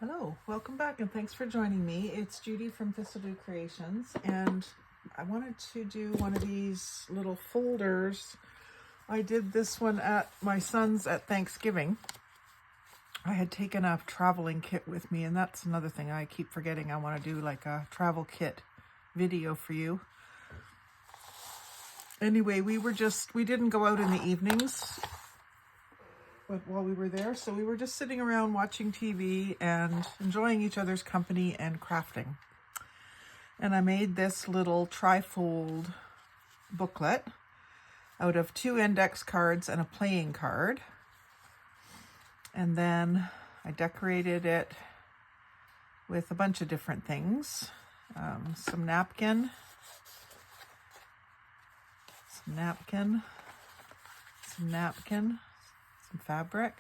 Hello, welcome back and thanks for joining me. It's Judy from Thistledew Creations, and I wanted to do one of these little folders. I did this one at my son's at Thanksgiving. I had taken a traveling kit with me, and that's another thing I keep forgetting. I want to do like a travel kit video for you. Anyway, we didn't go out in the evenings while we were there, so we were just sitting around watching TV and enjoying each other's company and crafting. And I made this little trifold booklet out of 2 index cards and a playing card. And then I decorated it with a bunch of different things. Some napkin, some fabric.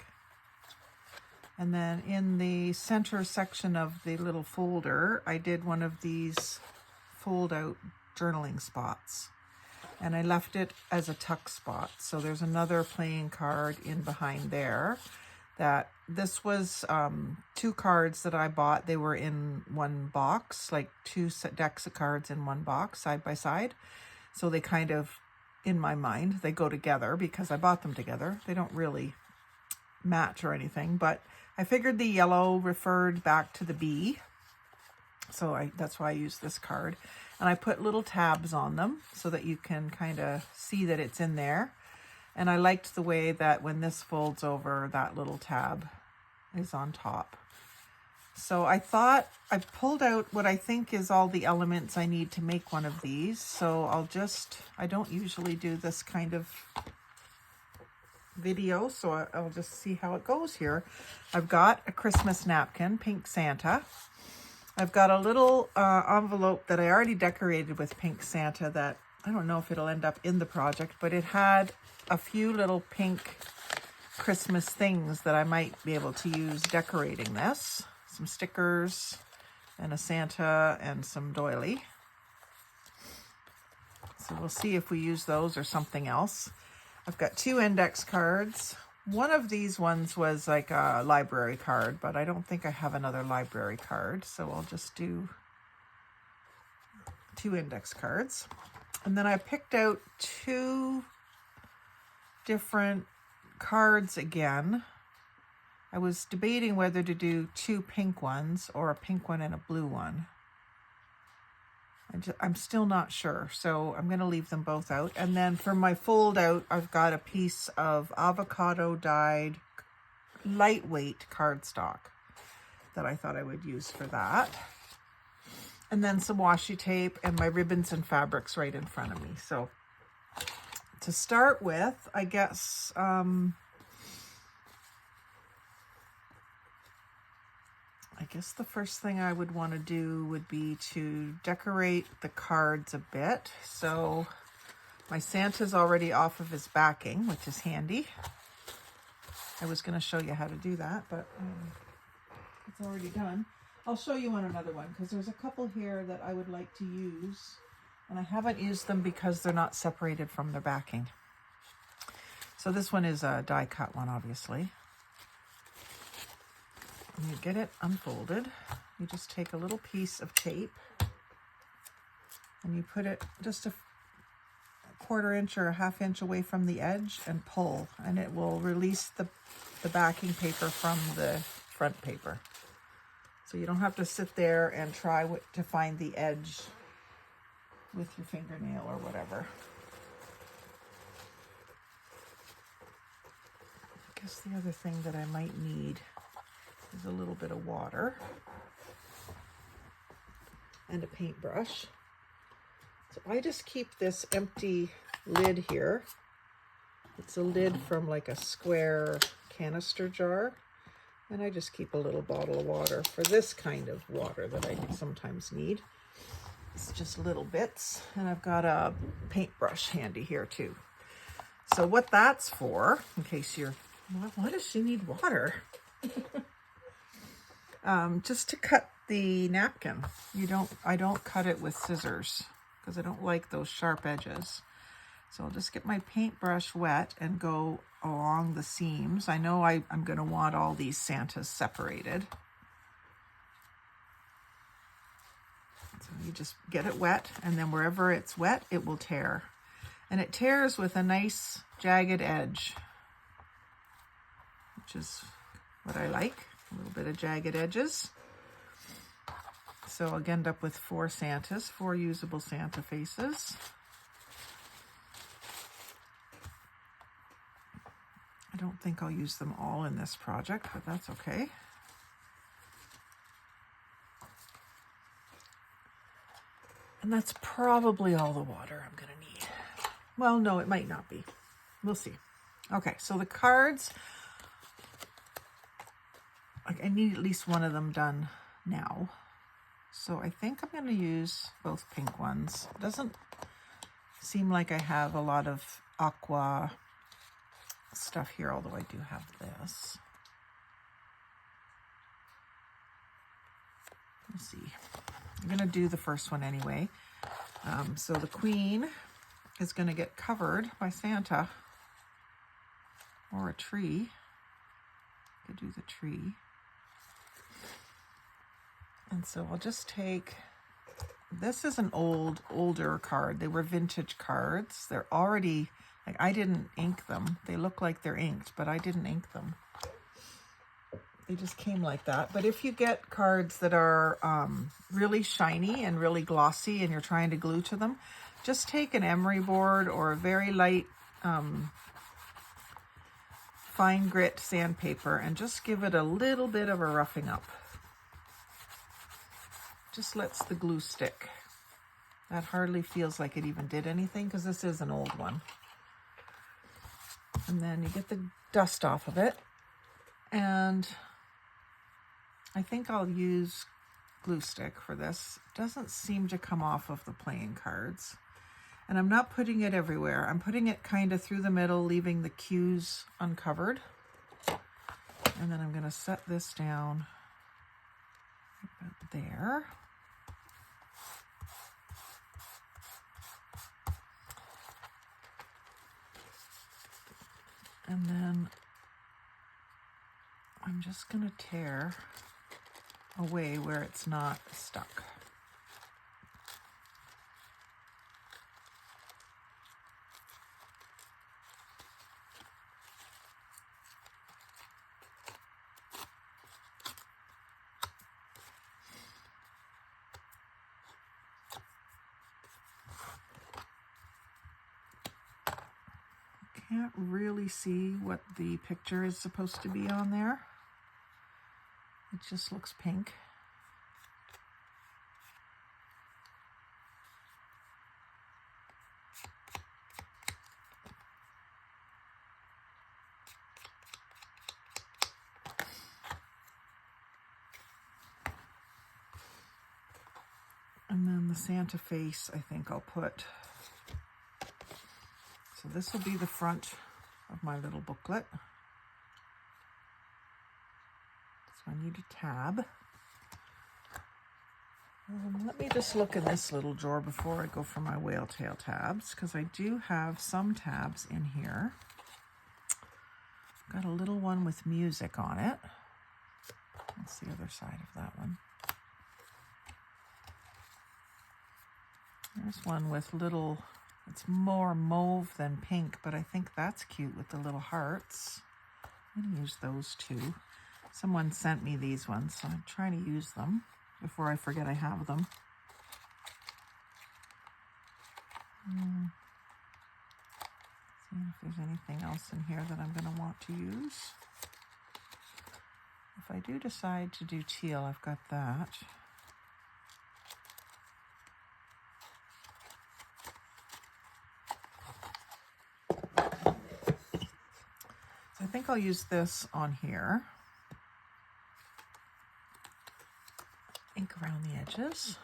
And then in the center section of the little folder, I did one of these fold out journaling spots. And I left it as a tuck spot. So there's another playing card in behind there. This was 2 cards that I bought. They were in one box, like 2 decks of cards in one box, side by side. So they kind of, in my mind, they go together because I bought them together. They don't really match or anything, but I figured the yellow referred back to the bee. So that's why I used this card. And I put little tabs on them so that you can kind of see that it's in there. And I liked the way that when this folds over, that little tab is on top. So I thought I pulled out what I think is all the elements I need to make one of these. So I don't usually do this kind of video, so I'll just see how it goes here. I've got a Christmas napkin, pink Santa. I've got a little envelope that I already decorated with pink Santa that I don't know if it'll end up in the project, but it had a few little pink Christmas things that I might be able to use decorating this. Some stickers and a Santa and some doily. So we'll see if we use those or something else. I've got 2 index cards. One of these ones was like a library card, but I don't think I have another library card. So I'll just do 2 index cards. And then I picked out 2 different cards again. I was debating whether to do 2 pink ones or a pink one and a blue one. I'm still not sure, so I'm going to leave them both out. And then for my fold out, I've got a piece of avocado dyed lightweight cardstock that I thought I would use for that. And then some washi tape and my ribbons and fabrics right in front of me. So to start with, I guess the first thing I would want to do would be to decorate the cards a bit. So my Santa's already off of his backing, which is handy. I was going to show you how to do that, but it's already done. I'll show you on another one because there's a couple here that I would like to use, and I haven't used them because they're not separated from their backing. So this one is a die cut one, obviously. When you get it unfolded, you just take a little piece of tape and you put it just a 1/4 inch or a 1/2 inch away from the edge and pull, and it will release the backing paper from the front paper. So you don't have to sit there and try to find the edge with your fingernail or whatever. I guess the other thing that I might need is a little bit of water and a paintbrush. So I just keep this empty lid here. It's a lid from like a square canister jar. And I just keep a little bottle of water for this kind of water that I sometimes need. It's just little bits. And I've got a paintbrush handy here too. So what that's for, in case you're, why does she need water? Just to cut the napkin. I don't cut it with scissors because I don't like those sharp edges. So I'll just get my paintbrush wet and go along the seams. I know I'm going to want all these Santas separated. So you just get it wet, and then wherever it's wet, it will tear. And it tears with a nice jagged edge, which is what I like, a little bit of jagged edges. So I'll end up with 4 Santas, 4 usable Santa faces. I don't think I'll use them all in this project, but that's okay. And that's probably all the water I'm going to need. Well, no, it might not be. We'll see. Okay, so the cards, I need at least one of them done now. So I think I'm going to use both pink ones. It doesn't seem like I have a lot of aqua stuff here, although I do have this. Let's see. I'm going to do the first one anyway. So the queen is going to get covered by Santa or a tree. I could do the tree. And so I'll just take, this is an older card. They were vintage cards. They're already, like, I didn't ink them. They look like they're inked, but I didn't ink them. They just came like that. But if you get cards that are really shiny and really glossy and you're trying to glue to them, just take an emery board or a very light fine grit sandpaper and just give it a little bit of a roughing up. Just lets the glue stick. That hardly feels like it even did anything because this is an old one. And then you get the dust off of it. And I think I'll use glue stick for this. It doesn't seem to come off of the playing cards. And I'm not putting it everywhere. I'm putting it kind of through the middle, leaving the cues uncovered. And then I'm going to set this down about there. And then I'm just going to tear away where it's not stuck. Can't really see what the picture is supposed to be on there. It just looks pink. And then the Santa face, I think I'll put. So this will be the front of my little booklet. So I need a tab. Let me just look in this little drawer before I go for my whale tail tabs, because I do have some tabs in here. Got a little one with music on it. That's the other side of that one. There's one with little, it's more mauve than pink, but I think that's cute with the little hearts. I'm going to use those too. Someone sent me these ones, so I'm trying to use them before I forget I have them. See if there's anything else in here that I'm going to want to use. If I do decide to do teal, I've got that. So I think I'll use this on here. Ink around the edges.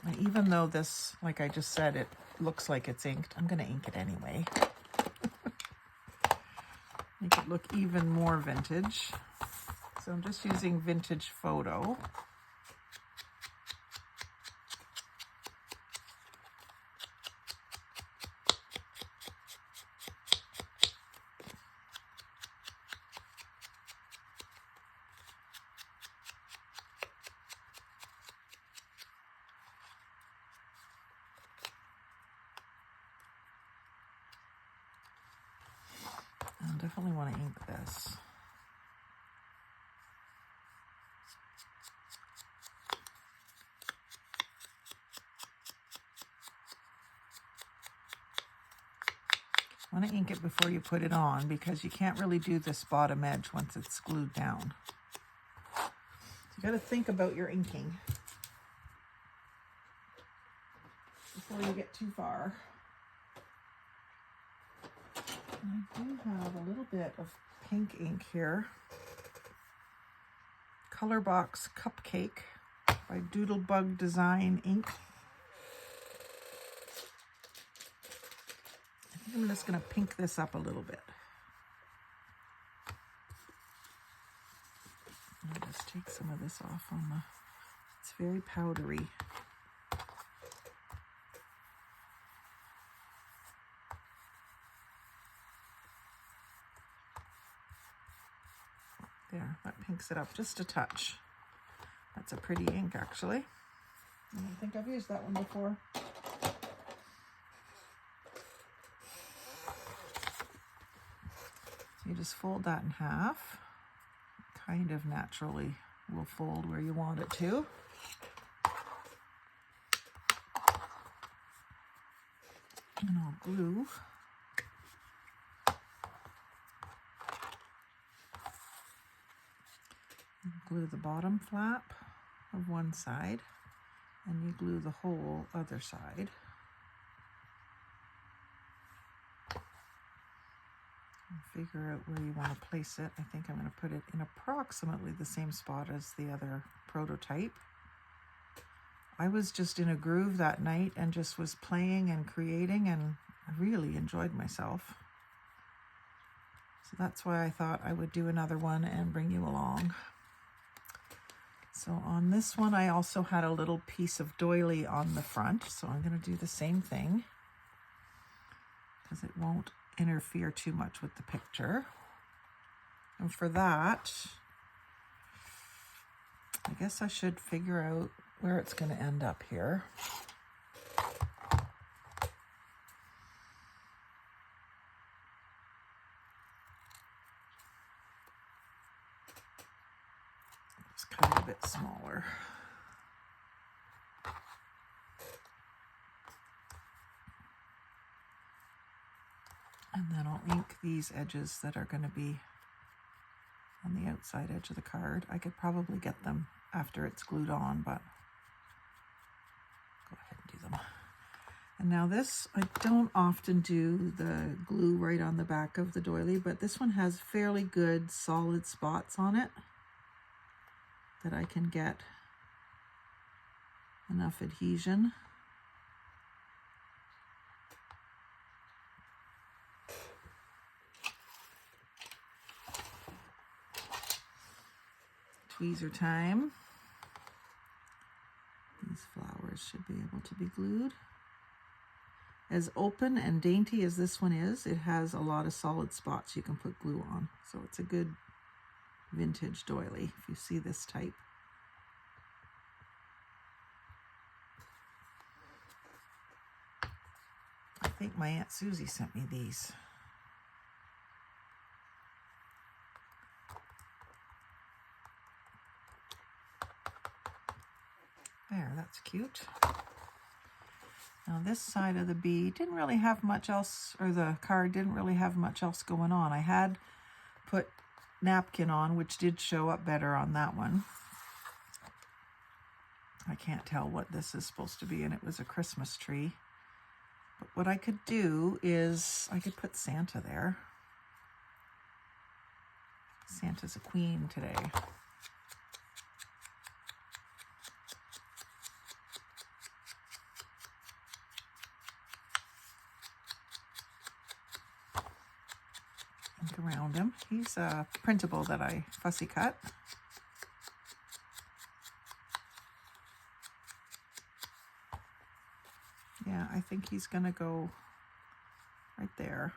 And even though this, like I just said, it looks like it's inked, I'm going to ink it anyway. Make it look even more vintage. So I'm just using Vintage Photo. definitely want to ink this. You want to ink it before you put it on because you can't really do this bottom edge once it's glued down. So you got to think about your inking before you get too far. And I do have a little bit of pink ink here. Color Box Cupcake by Doodlebug Design Ink. I'm just going to pink this up a little bit. I'll just take some of this off on the, it's very powdery. There, that pinks it up just a touch. That's a pretty ink, actually. I don't think I've used that one before. So you just fold that in half. Kind of naturally will fold where you want it to. And I'll glue. Glue the bottom flap of one side, and you glue the whole other side. And figure out where you want to place it. I think I'm going to put it in approximately the same spot as the other prototype. I was just in a groove that night and just was playing and creating, and I really enjoyed myself. So that's why I thought I would do another one and bring you along. So on this one, I also had a little piece of doily on the front. So I'm going to do the same thing because it won't interfere too much with the picture. And for that, I guess I should figure out where it's going to end up here. Cut it a bit smaller. And then I'll ink these edges that are going to be on the outside edge of the card. I could probably get them after it's glued on, but go ahead and do them. And now this, I don't often do the glue right on the back of the doily, but this one has fairly good solid spots on it that I can get enough adhesion. Tweezer time. These flowers should be able to be glued. As open and dainty as this one is, it has a lot of solid spots you can put glue on. So it's a good vintage doily if you see this type. I think my Aunt Susie sent me these. There, that's cute. Now this side of the bee didn't really have much else, or the card didn't really have much else going on. I had put napkin on, which did show up better on that one. I can't tell what this is supposed to be, and it was a Christmas tree. But what I could do is I could put Santa there. Santa's a queen today. Around him. He's a printable that I fussy cut. Yeah, I think he's gonna go right there.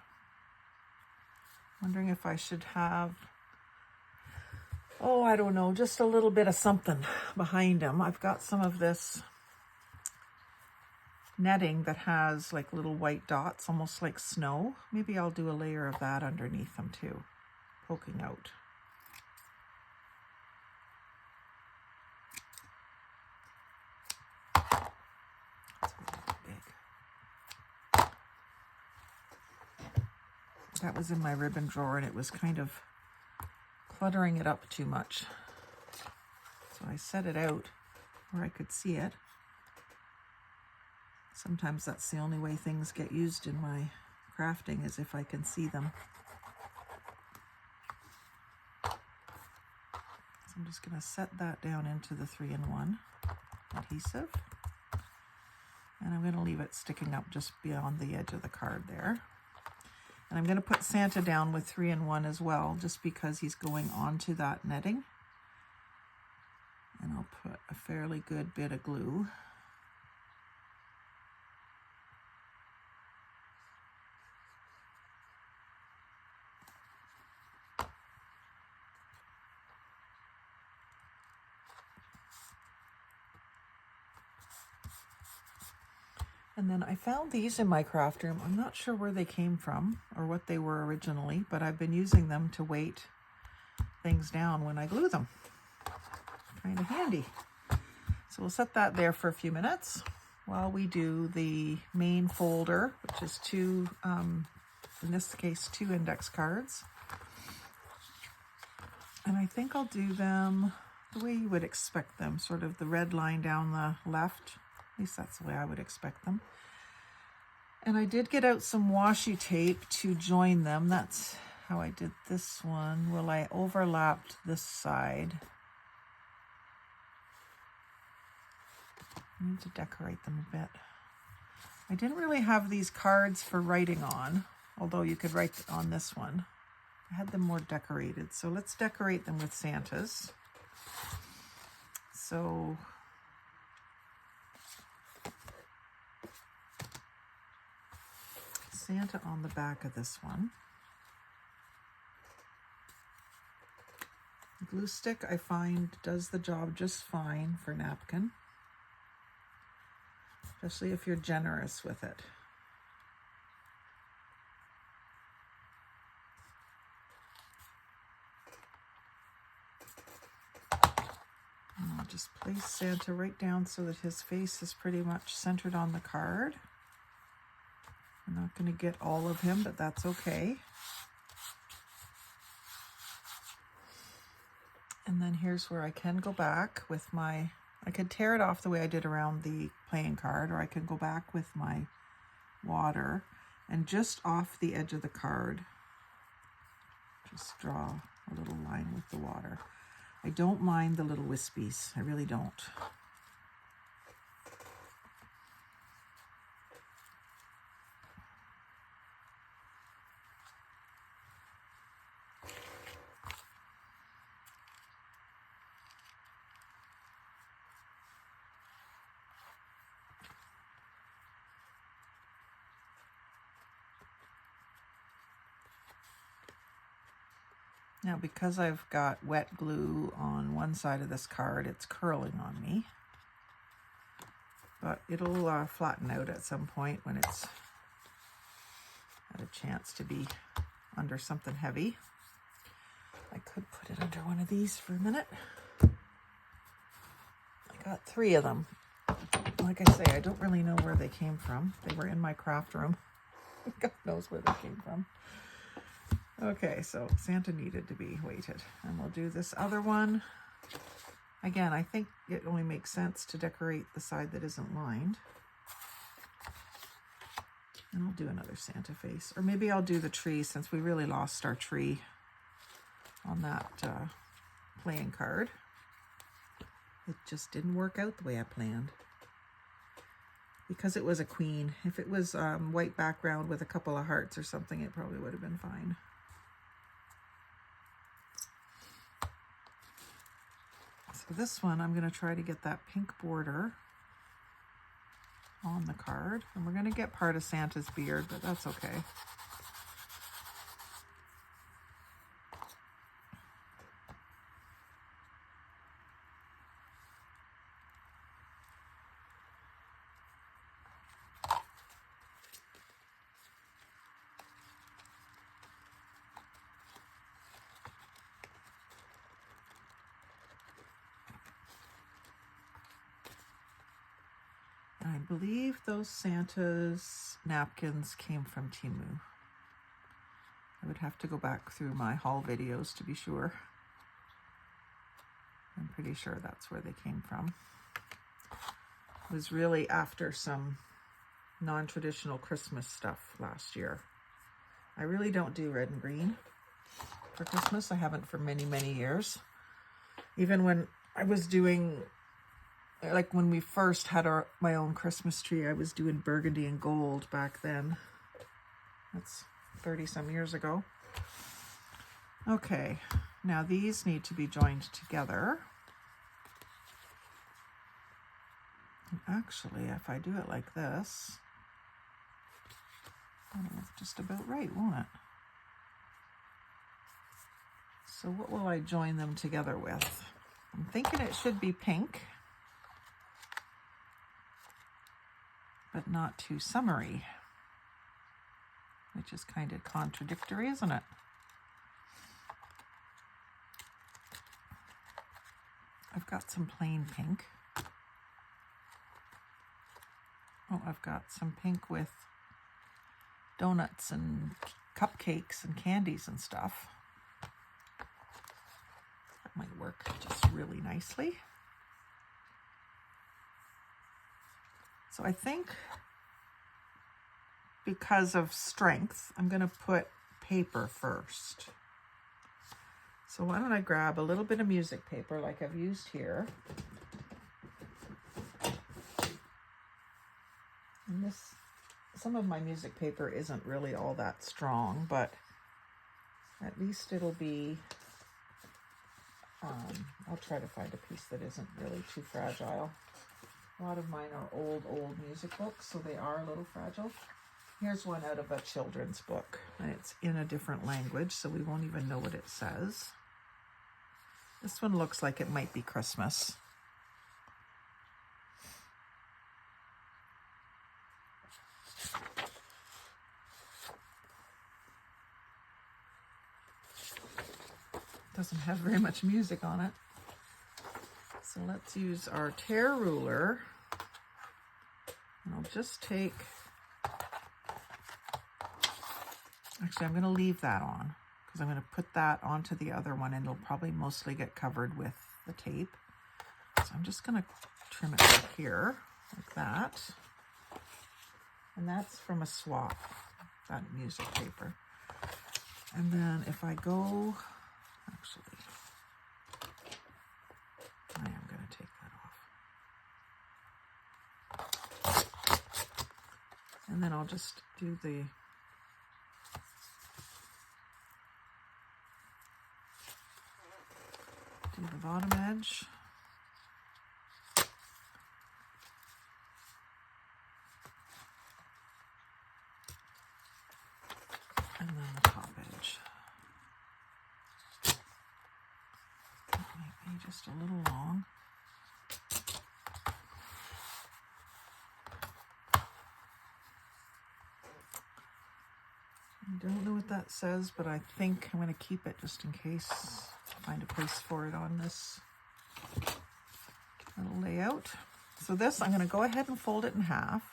Wondering if I should have, oh, I don't know, just a little bit of something behind him. I've got some of this netting that has like little white dots, almost like snow. Maybe I'll do a layer of that underneath them too, poking out. That's a little big. That was in my ribbon drawer and it was kind of cluttering it up too much. So I set it out where I could see it. Sometimes that's the only way things get used in my crafting, is if I can see them. So I'm just going to set that down into the 3-in-1 adhesive. And I'm going to leave it sticking up just beyond the edge of the card there. And I'm going to put Santa down with 3-in-1 as well, just because he's going onto that netting. And I'll put a fairly good bit of glue. And then I found these in my craft room. I'm not sure where they came from or what they were originally, but I've been using them to weight things down when I glue them. Kind of handy. So we'll set that there for a few minutes while we do the main folder, which is two, in this case, 2 index cards. And I think I'll do them the way you would expect them, sort of the red line down the left. At least that's the way I would expect them. And I did get out some washi tape to join them. That's how I did this one. Well, I overlapped this side. I need to decorate them a bit. I didn't really have these cards for writing on, although you could write on this one. I had them more decorated. So let's decorate them with Santas. So Santa on the back of this one. Glue stick, I find, does the job just fine for napkin, especially if you're generous with it. And I'll just place Santa right down so that his face is pretty much centered on the card. I'm not going to get all of him, but that's okay. And then here's where I can go back with my, I could tear it off the way I did around the playing card, or I can go back with my water and just off the edge of the card, just draw a little line with the water. I don't mind the little wispies, I really don't. Now, because I've got wet glue on one side of this card, it's curling on me. But it'll flatten out at some point when it's had a chance to be under something heavy. I could put it under one of these for a minute. I got 3 of them. Like I say, I don't really know where they came from. They were in my craft room. God knows where they came from. Okay, so Santa needed to be weighted. And we'll do this other one. Again, I think it only makes sense to decorate the side that isn't lined. And I'll do another Santa face. Or maybe I'll do the tree, since we really lost our tree on that playing card. It just didn't work out the way I planned. Because it was a queen. If it was white background with a couple of hearts or something, it probably would have been fine. So this one, I'm going to try to get that pink border on the card. And we're going to get part of Santa's beard, but that's okay. I believe those Santa's napkins came from Temu. I would have to go back through my haul videos to be sure. I'm pretty sure that's where they came from. It was really after some non-traditional Christmas stuff last year. I really don't do red and green for Christmas. I haven't for many, many years. Even when I was doing, like when we first had my own Christmas tree, I was doing burgundy and gold back then. That's 30 some years ago. Okay, now these need to be joined together. And actually, if I do it like this, that'll look just about right, won't it? So what will I join them together with? I'm thinking it should be pink, but not too summery, which is kind of contradictory, isn't it? I've got some plain pink. Oh, I've got some pink with donuts and cupcakes and candies and stuff. That might work just really nicely. So I think because of strength, I'm going to put paper first. So why don't I grab a little bit of music paper like I've used here. And this, some of my music paper isn't really all that strong, but at least it'll be, I'll try to find a piece that isn't really too fragile. A lot of mine are old music books, so they are a little fragile. Here's one out of a children's book, and it's in a different language, so we won't even know what it says. This one looks like it might be Christmas. Doesn't have very much music on it. So let's use our tear ruler. And I'll just take, actually I'm going to leave that on because I'm going to put that onto the other one and it'll probably mostly get covered with the tape. So I'm just going to trim it right here like that. And that's from a swap, that music paper. And then if I go, actually, I am going to take that off. And then I'll just do the bottom edge. And then the top edge. That might be just a little long. I don't know what that says, but I think I'm going to keep it just in case I find a place for it on this little layout. So this, I'm going to go ahead and fold it in half.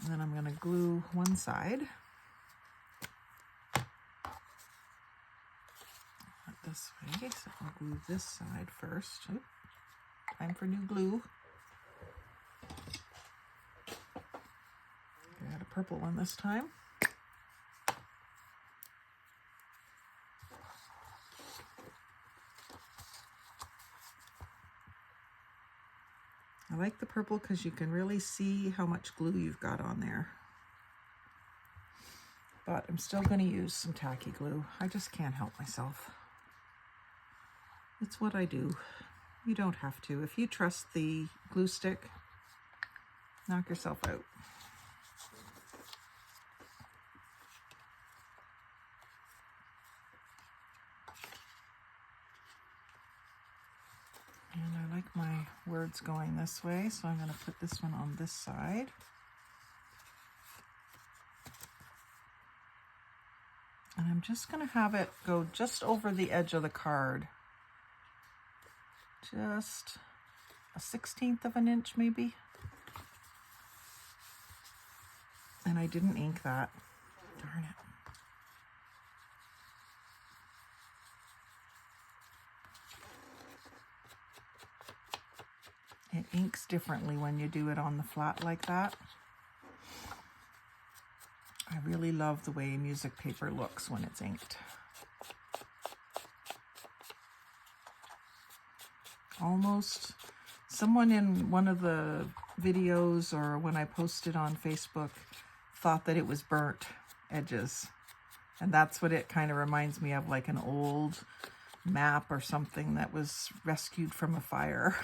And then I'm going to glue one side. This way, so I'll glue this side first. Oop. Time for new glue. I got a purple one this time. I like the purple because you can really see how much glue you've got on there. But I'm still going to use some tacky glue. I just can't help myself. It's what I do. You don't have to. If you trust the glue stick, knock yourself out. And I like my words going this way, so I'm going to put this one on this side. And I'm just going to have it go just over the edge of the card. Just a 1/16 of an inch maybe. And I didn't ink that. Darn it. It inks differently when you do it on the flat like that. I really love the way music paper looks when it's inked. Almost, someone in one of the videos or when I posted on Facebook thought that it was burnt edges. And that's what it kind of reminds me of, like an old map or something that was rescued from a fire.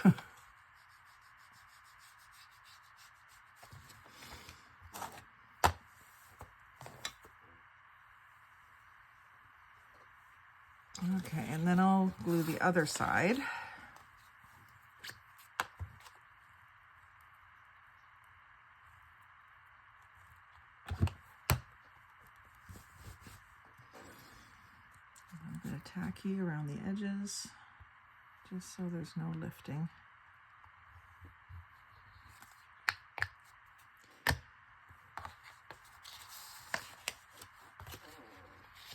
Okay, and then I'll glue the other side. A little bit of tacky around the edges, just so there's no lifting.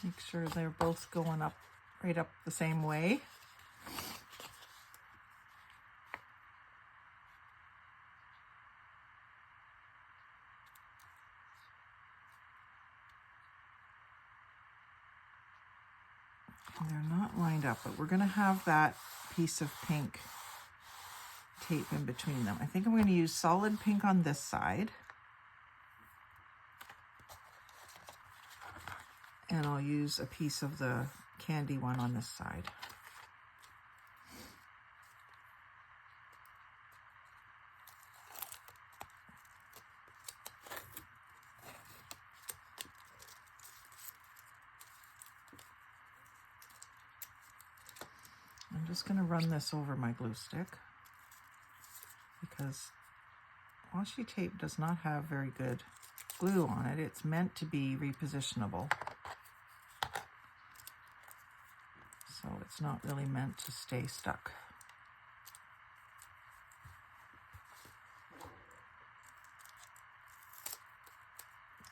Make sure they're both going up, right up the same way. And they're not lined up, but we're going to have that piece of pink tape in between them. I think I'm going to use solid pink on this side. And I'll use a piece of the candy one on this side. I'm just going to run this over my glue stick because washi tape does not have very good glue on it. It's meant to be repositionable. So it's not really meant to stay stuck.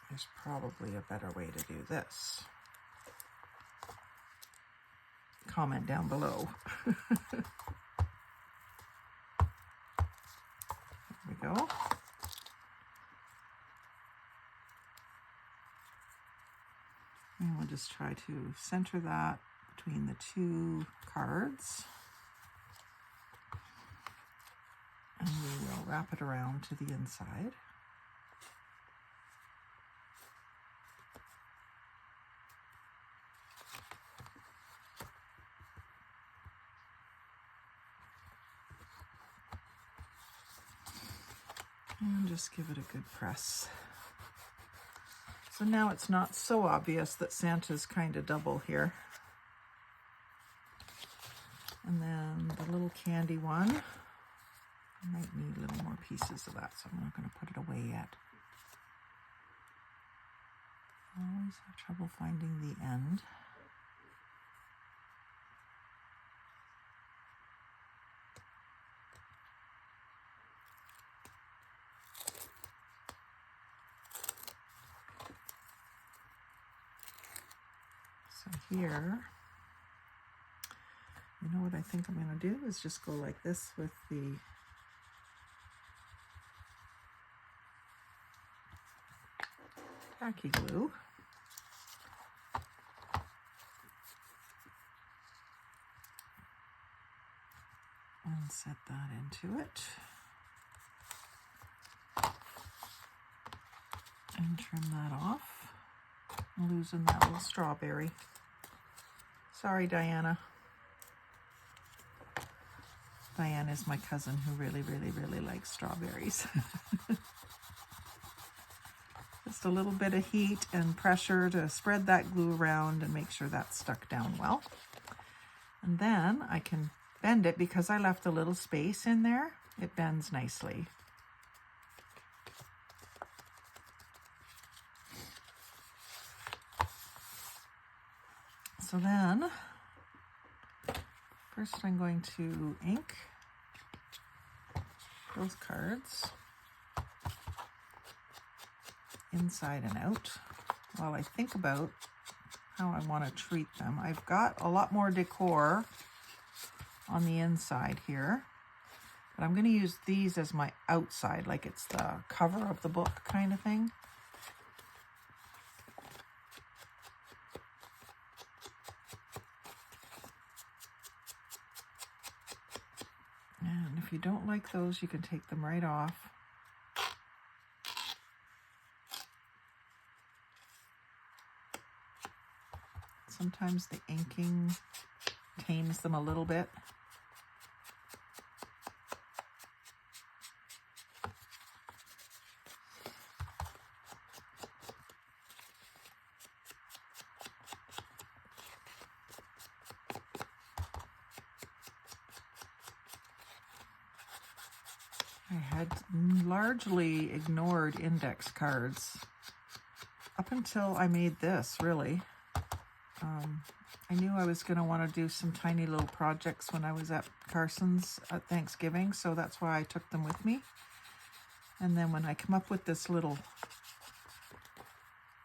There's probably a better way to do this. Comment down below. There we go. And we'll just try to center that between the two cards. And we will wrap it around to the inside. And just give it a good press. So now it's not so obvious that Santa's kind of double here. And then the little candy one, I might need a little more pieces of that, so I'm not going to put it away yet. I always have trouble finding the end. So here, you know what I think I'm going to do is just go like this with the tacky glue. And set that into it. And trim that off. I'm losing that little strawberry. Sorry, Diana. Diana is my cousin who really, really, really likes strawberries. Just a little bit of heat and pressure to spread that glue around and make sure that's stuck down well. And then I can bend it because I left a little space in there. It bends nicely. So then, first I'm going to ink both cards inside and out while I think about how I want to treat them. I've got a lot more decor on the inside here, but I'm going to use these as my outside, like it's the cover of the book kind of thing. And if you don't like those, you can take them right off. Sometimes the inking tames them a little bit. I had largely ignored index cards up until I made this, really. I knew I was going to want to do some tiny little projects when I was at Carson's at Thanksgiving, so that's why I took them with me. And then when I come up with this little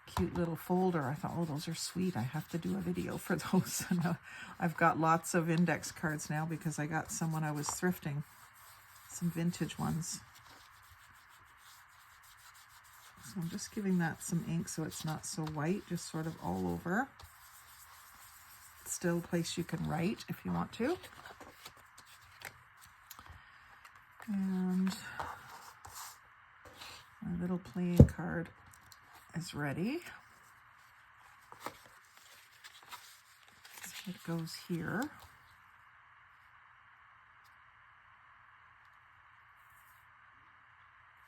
cute little folder, I thought, oh, those are sweet. I have to do a video for those. And I've got lots of index cards now because I got some when I was thrifting, some vintage ones. So I'm just giving that some ink so it's not so white, just sort of all over. Still a place you can write if you want to. And my little playing card is ready. So it goes here.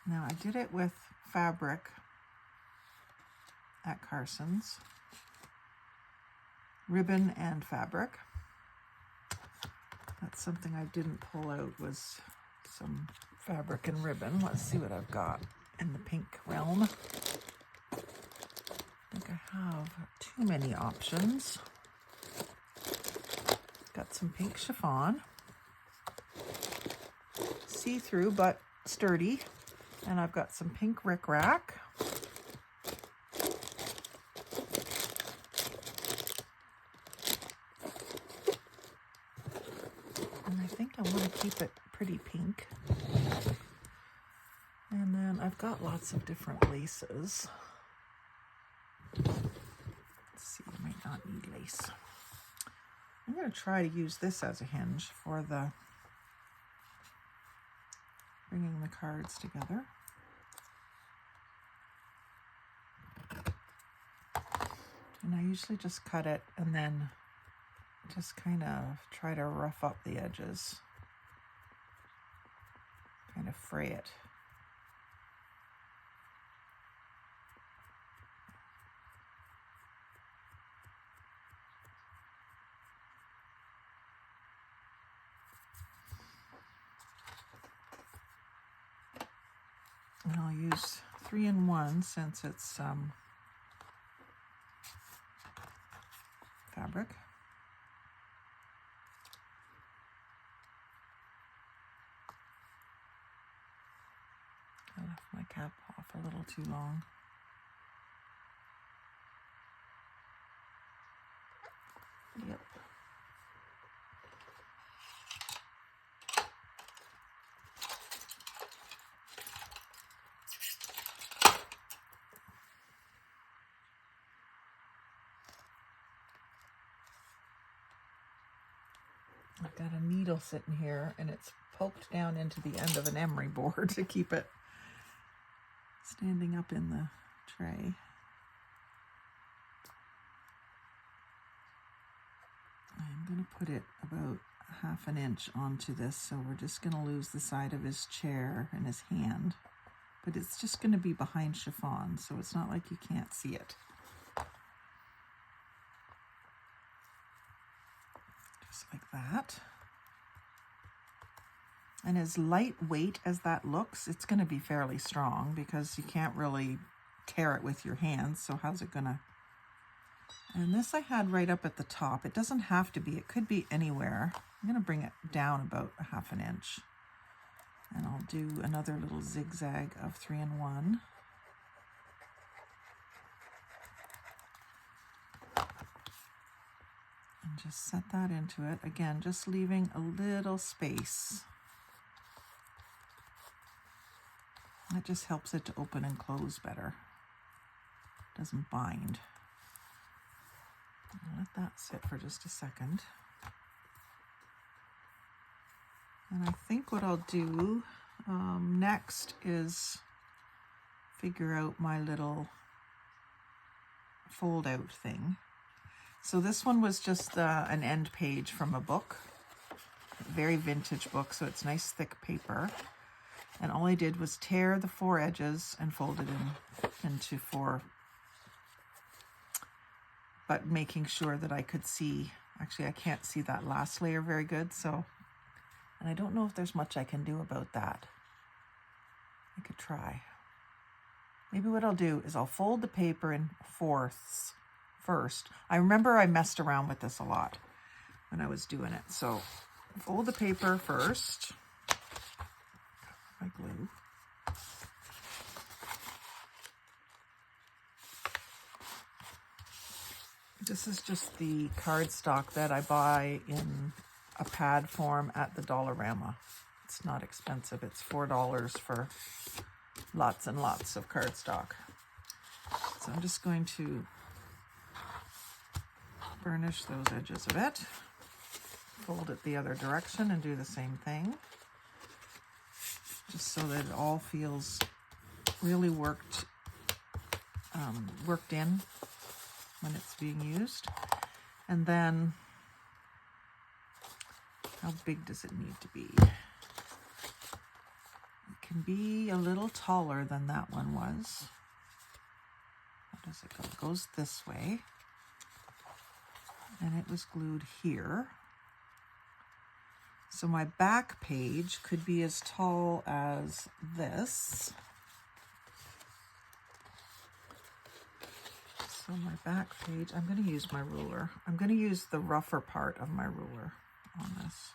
Now I did it with fabric at Carson's. Ribbon and fabric. That's something I didn't pull out, was some fabric and ribbon. Let's see what I've got in the pink realm. I think I have too many options. Got some pink chiffon. See-through but sturdy. And I've got some pink rickrack. I want to keep it pretty pink. And then I've got lots of different laces. Let's see, I might not need lace. I'm going to try to use this as a hinge for the bringing the cards together. And I usually just cut it and then just kind of try to rough up the edges. Kind of fray it. And I'll use 3-in-1 since it's fabric. I left my cap off a little too long. Yep. I've got a needle sitting here and it's poked down into the end of an emery board to keep it standing up in the tray. I'm going to put it about 1/2 inch onto this, so we're just going to lose the side of his chair and his hand. But it's just going to be behind chiffon, so it's not like you can't see it. Just like that. And as lightweight as that looks, it's going to be fairly strong because you can't really tear it with your hands. So how's it going to And this I had right up at the top. It doesn't have to be, it could be anywhere. I'm going to bring it down about a ½ inch. And I'll do another little zigzag of 3-in-1. And just set that into it. Again, just leaving a little space. That just helps it to open and close better. Doesn't bind. I'll let that sit for just a second. And I think what I'll do next is figure out my little fold out thing. So this one was just an end page from a book, a very vintage book, so it's nice thick paper. And all I did was tear the 4 edges and fold it into 4, but making sure that I could see, actually I can't see that last layer very good, so, and I don't know if there's much I can do about that. I could try. Maybe what I'll do is I'll fold the paper in 4ths first. I remember I messed around with this a lot when I was doing it. So fold the paper first. My glue. This is just the cardstock that I buy in a pad form at the Dollarama. It's not expensive. It's $4 for lots and lots of cardstock. So I'm just going to burnish those edges of it. Fold it the other direction and do the same thing. Just so that it all feels really worked in when it's being used. And then, how big does it need to be? It can be a little taller than that one was. How does it go? It goes this way. And it was glued here. So my back page could be as tall as this. So my back page, I'm going to use my ruler. I'm going to use the rougher part of my ruler on this.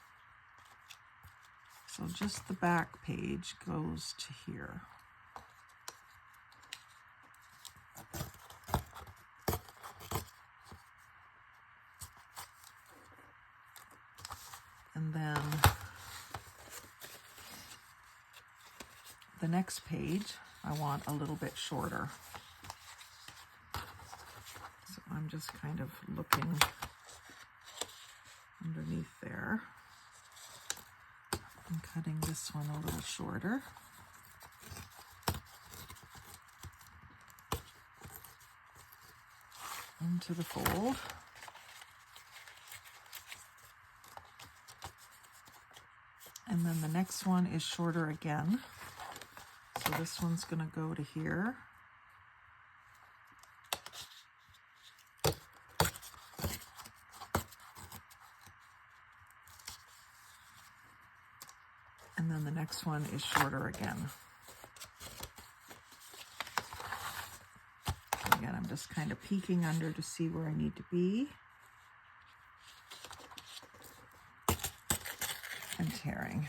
So just the back page goes to here. And then the next page, I want a little bit shorter. So I'm just kind of looking underneath there. I'm cutting this one a little shorter. Into the fold. And then the next one is shorter again. So this one's going to go to here. And then the next one is shorter again. Again, I'm just kind of peeking under to see where I need to be. And tearing.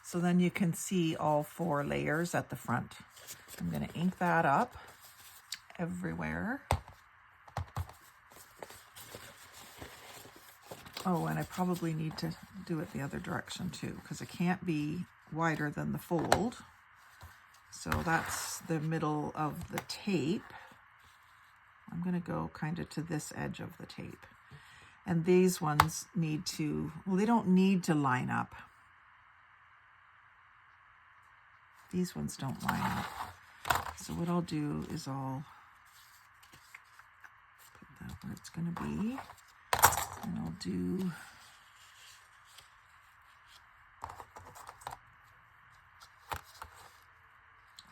So then you can see all 4 layers at the front. I'm going to ink that up everywhere. Oh, and I probably need to do it the other direction too, because it can't be wider than the fold. So that's the middle of the tape. I'm going to go kind of to this edge of the tape. And these ones need to, well, they don't need to line up. These ones don't line up. So what I'll do is I'll put that where it's going to be. And I'll do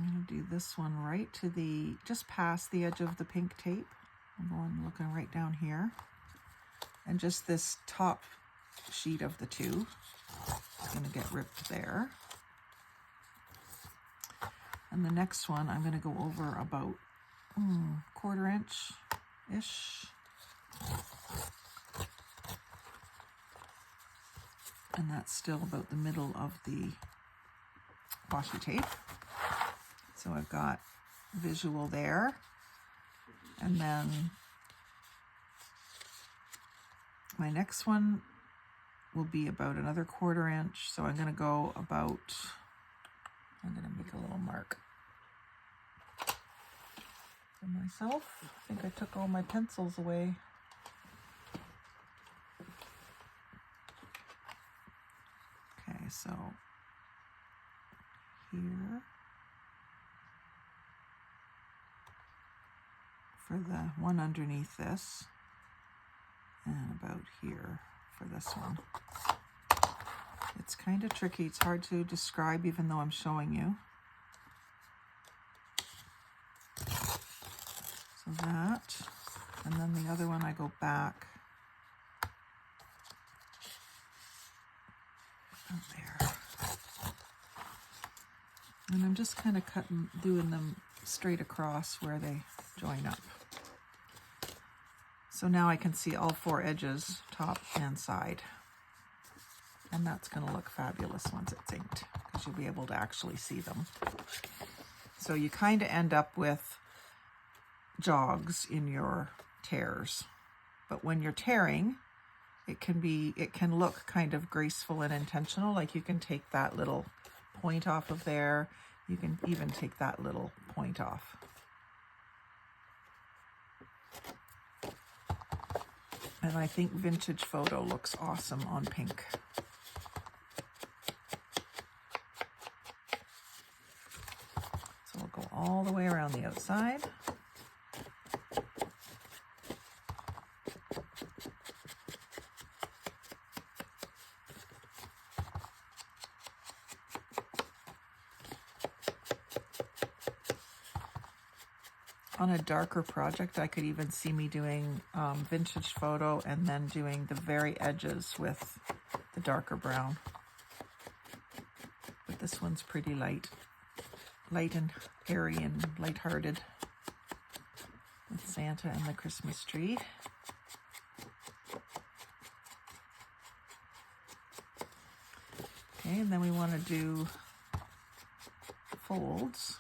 I'm going to do this one right to the, just past the edge of the pink tape. I'm going looking right down here. And just this top sheet of the 2 is going to get ripped there. And the next one I'm going to go over about 1/4 inch-ish. And that's still about the middle of the washi tape. So I've got visual there. And then my next one will be about another 1/4 inch. So I'm going to go about, I'm going to make a little mark for myself. I think I took all my pencils away. Okay, so here for the one underneath this, and about here for this one. It's kind of tricky. It's hard to describe even though I'm showing you. So that, and then the other one I go back out there. And I'm just kind of doing them straight across where they join up. So now I can see all 4 edges, top and side. And that's going to look fabulous once it's inked, because you'll be able to actually see them. So you kind of end up with jogs in your tears. But when you're tearing, it can look kind of graceful and intentional. Like you can take that little point off of there. You can even take that little point off. And I think vintage photo looks awesome on pink. So we'll go all the way around the outside. On a darker project, I could even see me doing vintage photo and then doing the very edges with the darker brown. But this one's pretty light and airy and lighthearted with Santa and the Christmas tree. Okay, and then we want to do folds.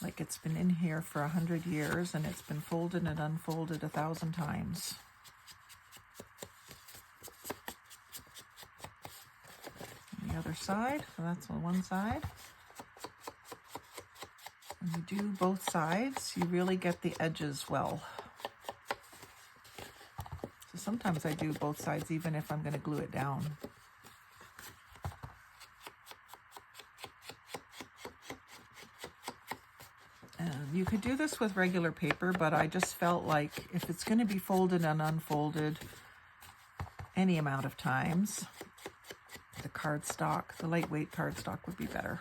Like it's been in here for 100 years and it's been folded and unfolded 1,000 times. And the other side, so that's on one side. When you do both sides, you really get the edges well. So sometimes I do both sides even if I'm going to glue it down. You could do this with regular paper, but I just felt like if it's going to be folded and unfolded any amount of times, the cardstock, the lightweight cardstock would be better.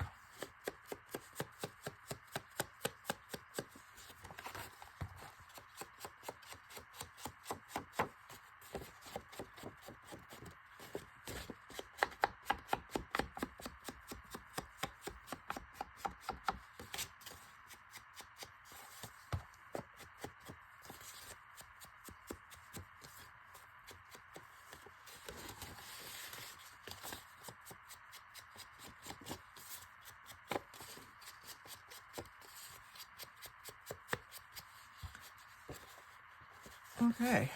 Okay,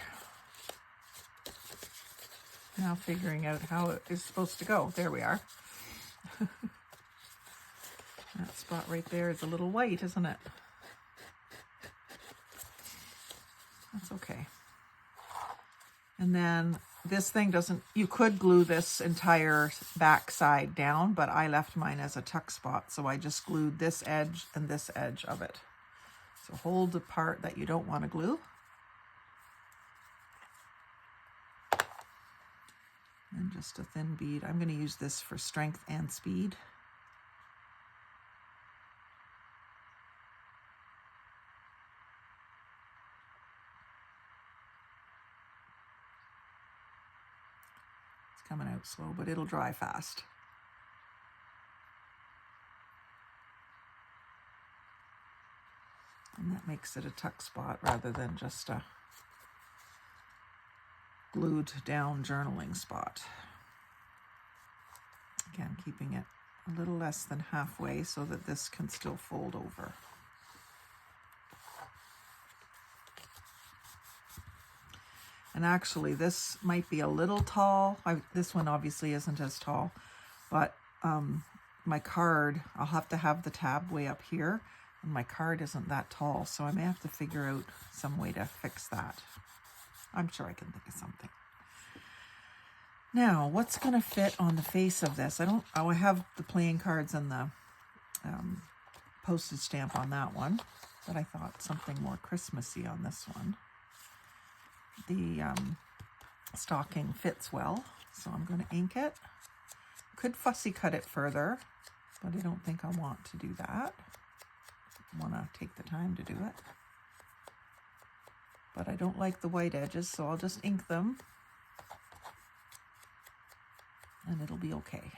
now figuring out how it is supposed to go. There we are. That spot right there is a little white, isn't it? That's okay. And then this thing doesn't, you could glue this entire back side down, but I left mine as a tuck spot, so I just glued this edge and this edge of it. So hold the part that you don't want to glue. And just a thin bead. I'm going to use this for strength and speed. It's coming out slow, but it'll dry fast. And that makes it a tuck spot rather than just a glued down journaling spot. Again, keeping it a little less than halfway so that this can still fold over. And actually, this might be a little tall. This one obviously isn't as tall, but my card, I'll have to have the tab way up here, and my card isn't that tall, so I may have to figure out some way to fix that. I'm sure I can think of something. Now, what's going to fit on the face of this? I have the playing cards and the postage stamp on that one, but I thought something more Christmassy on this one. The stocking fits well, so I'm going to ink it. Could fussy cut it further, but I don't think I want to do that. I want to take the time to do it. But I don't like the white edges, so I'll just ink them. And it'll be okay.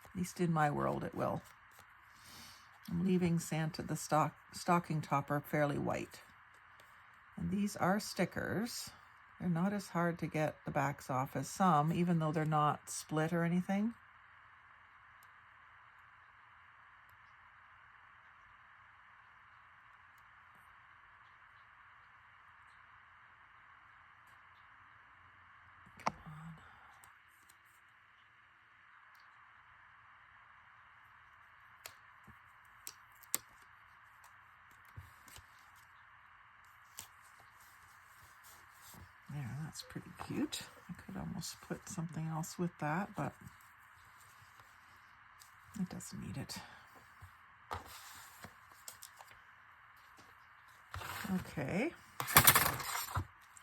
At least in my world it will. I'm leaving Santa, the stocking topper, fairly white. And these are stickers. They're not as hard to get the backs off as some, even though they're not split or anything. Come on. There, that's pretty cute. I could almost put something else with that, but it doesn't need it. Okay.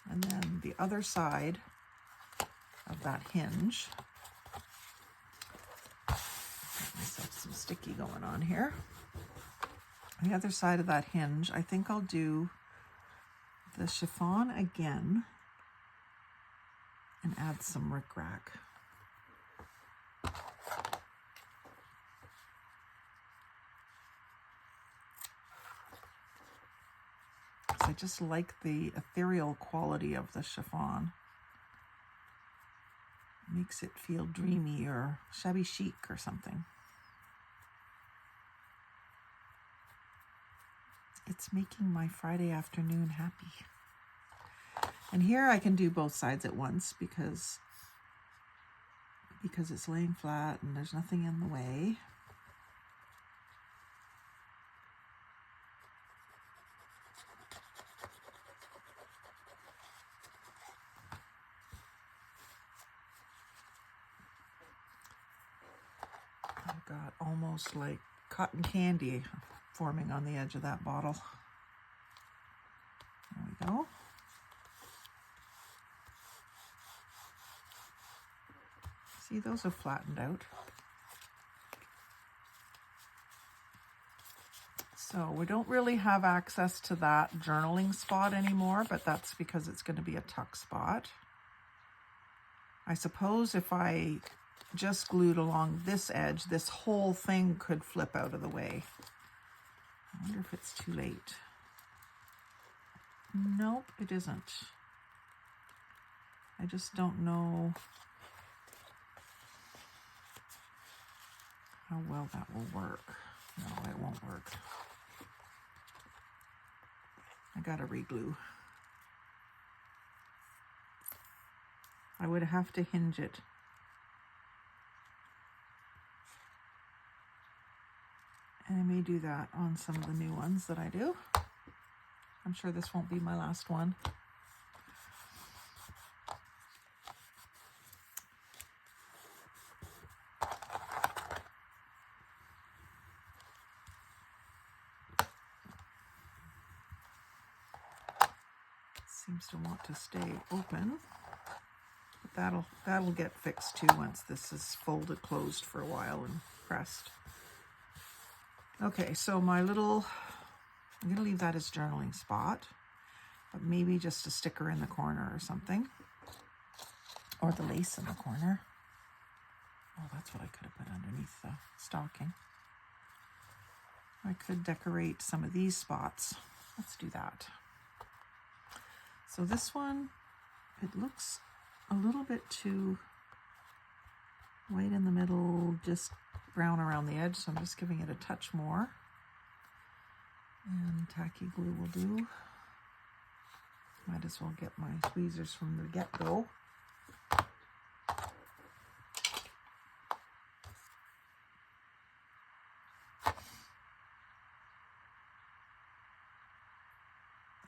And then the other side of that hinge. Got myself some sticky going on here. The other side of that hinge, I think I'll do the chiffon again and add some rickrack. I just like the ethereal quality of the chiffon. It makes it feel dreamy or shabby chic or something. It's making my Friday afternoon happy. And here I can do both sides at once because it's laying flat and there's nothing in the way. I've got almost like cotton candy forming on the edge of that bottle. There we go. See, those have flattened out. So we don't really have access to that journaling spot anymore, but that's because it's going to be a tuck spot. I suppose if I just glued along this edge, this whole thing could flip out of the way. I wonder if it's too late. Nope, it isn't. I just don't know how well that will work. No, it won't work. I gotta reglue. I would have to hinge it. And I may do that on some of the new ones that I do. I'm sure this won't be my last one. Seems to want to stay open. But that'll get fixed too once this is folded closed for a while and pressed. Okay, so I'm gonna leave that as journaling spot, but maybe just a sticker in the corner or something, or the lace in the corner. Oh, that's what I could have put underneath the stocking. I could decorate some of these spots. Let's do that. So this one, it looks a little bit too white in the middle, just brown around the edge, so I'm just giving it a touch more. And tacky glue will do. Might as well get my tweezers from the get-go.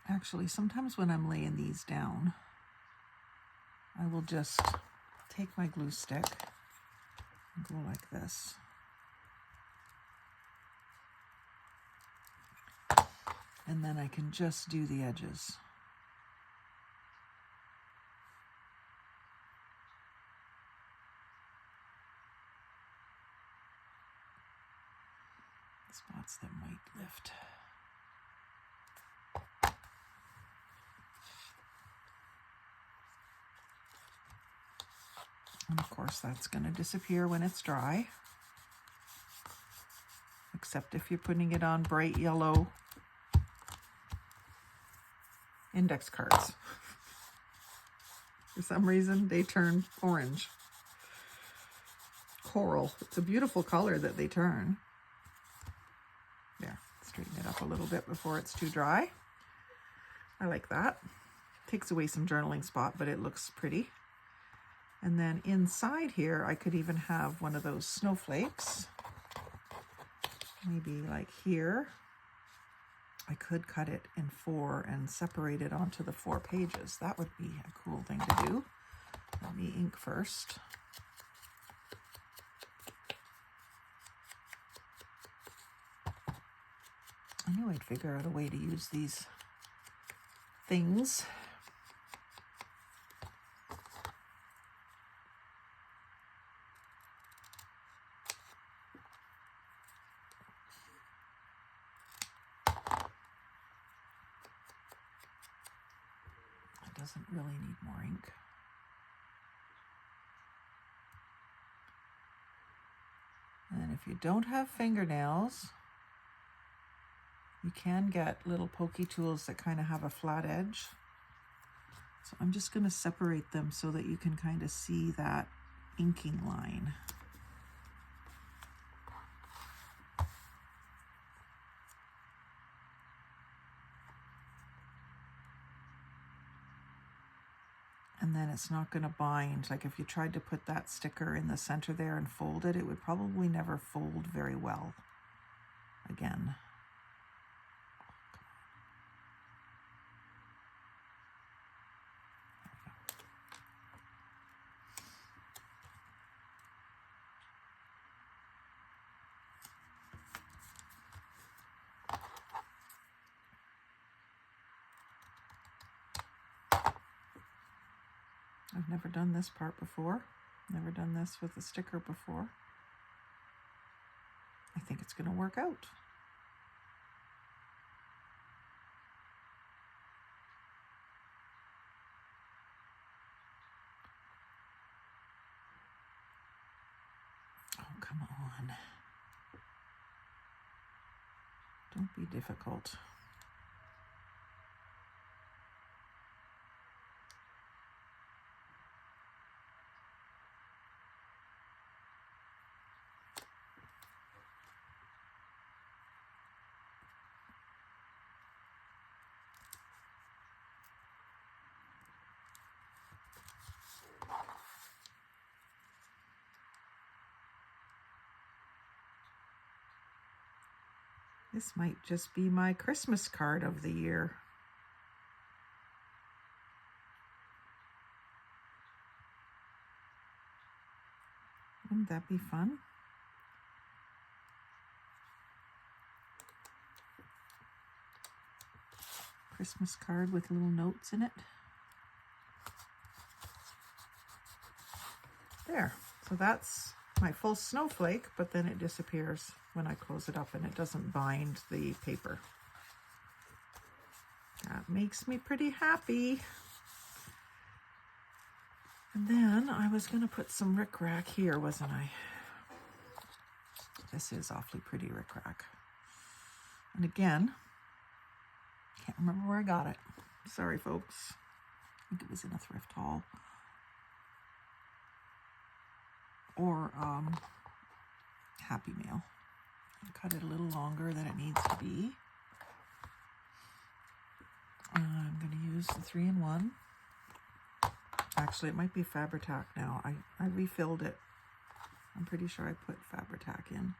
Actually, sometimes when I'm laying these down, I will just take my glue stick and go like this. And then I can just do the edges. Spots that might lift. And of course that's going to disappear when it's dry, except if you're putting it on bright yellow index cards. For some reason they turn orange. Coral. It's a beautiful color that they turn. There, straighten it up a little bit before it's too dry. I like that. Takes away some journaling spot, but it looks pretty. And then inside here, I could even have one of those snowflakes. Maybe like here. I could cut it in 4 and separate it onto the 4 pages. That would be a cool thing to do. Let me ink first. I knew I'd figure out a way to use these things. Doesn't really need more ink. And if you don't have fingernails, you can get little pokey tools that kind of have a flat edge. So I'm just going to separate them so that you can kind of see that inking line. And then it's not going to bind. Like if you tried to put that sticker in the center there and fold it, it would probably never fold very well again. I've never done this part before. Never done this with a sticker before. I think it's going to work out. Oh, come on. Don't be difficult. This might just be my Christmas card of the year. Wouldn't that be fun? Christmas card with little notes in it. There. So that's my full snowflake, but then it disappears when I close it up and it doesn't bind the paper. That makes me pretty happy. And then I was going to put some rickrack here, wasn't I? This is awfully pretty rickrack. And again, can't remember where I got it. Sorry, folks. I think it was in a thrift haul. Or Happy Meal. Cut it a little longer than it needs to be. I'm going to use the 3-in-1. Actually, it might be Fabri-Tac now. I refilled it. I'm pretty sure I put Fabri-Tac in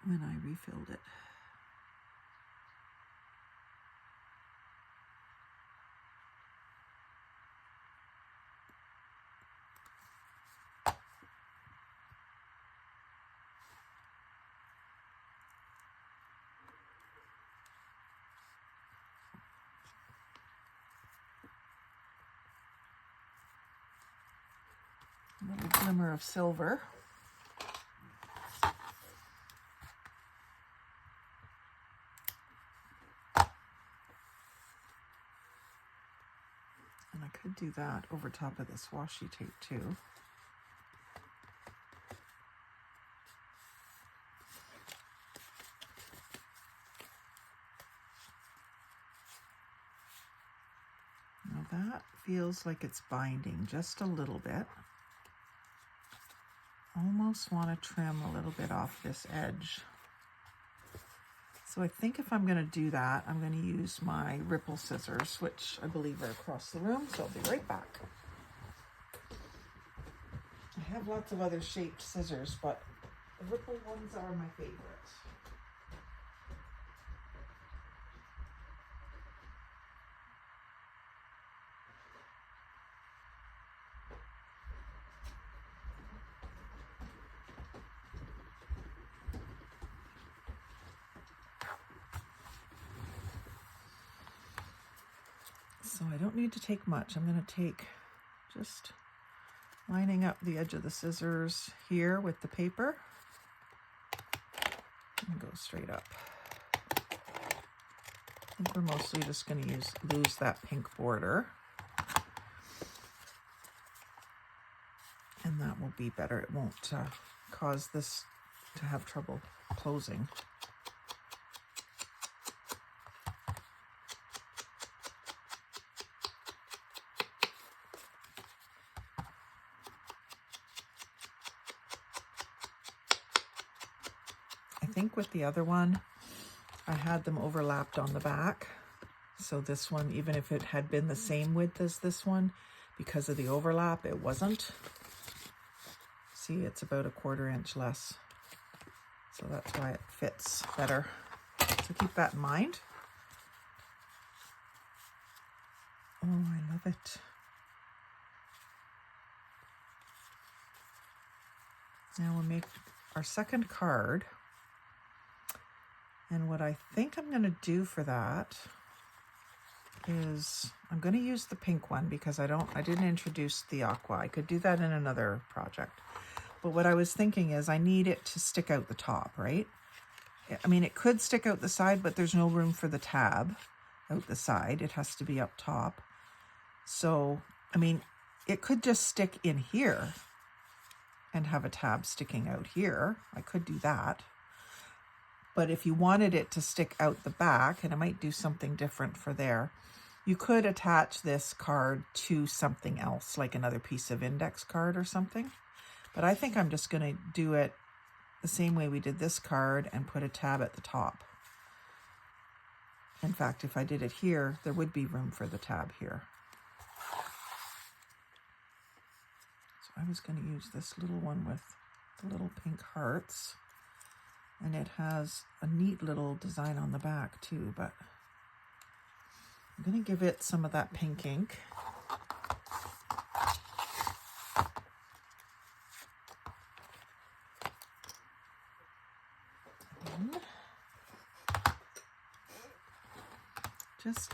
when I refilled it. A little glimmer of silver. And I could do that over top of this washi tape too. Now that feels like it's binding just a little bit. Almost want to trim a little bit off this edge. So I think if I'm going to do that, I'm going to use my ripple scissors, which I believe are across the room, so I'll be right back. I have lots of other shaped scissors, but the ripple ones are my favorite. So I don't need to take much. I'm going to take just lining up the edge of the scissors here with the paper and go straight up. I think we're mostly just going to lose that pink border. And that will be better. It won't cause this to have trouble closing. I think with the other one, I had them overlapped on the back. So this one, even if it had been the same width as this one, because of the overlap, it wasn't. See, it's about a 1/4 inch less. So that's why it fits better. So keep that in mind. Oh, I love it. Now we'll make our second card. And what I think I'm going to do for that is I'm going to use the pink one because I didn't introduce the aqua. I could do that in another project. But what I was thinking is I need it to stick out the top, right? I mean, it could stick out the side, but there's no room for the tab out the side. It has to be up top. So, I mean, it could just stick in here and have a tab sticking out here. I could do that. But if you wanted it to stick out the back, and I might do something different for there, you could attach this card to something else, like another piece of index card or something. But I think I'm just going to do it the same way we did this card and put a tab at the top. In fact, if I did it here, there would be room for the tab here. So I was going to use this little one with the little pink hearts. And it has a neat little design on the back too, but I'm going to give it some of that pink ink. And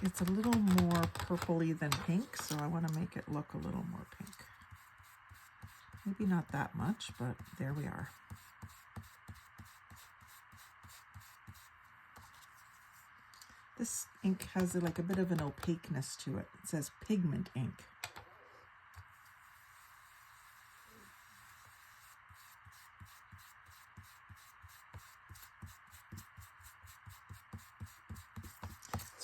it's a little more purpley than pink, so I want to make it look a little more pink. Maybe not that much, but there we are. This ink has like a bit of an opaqueness to it. It says pigment ink.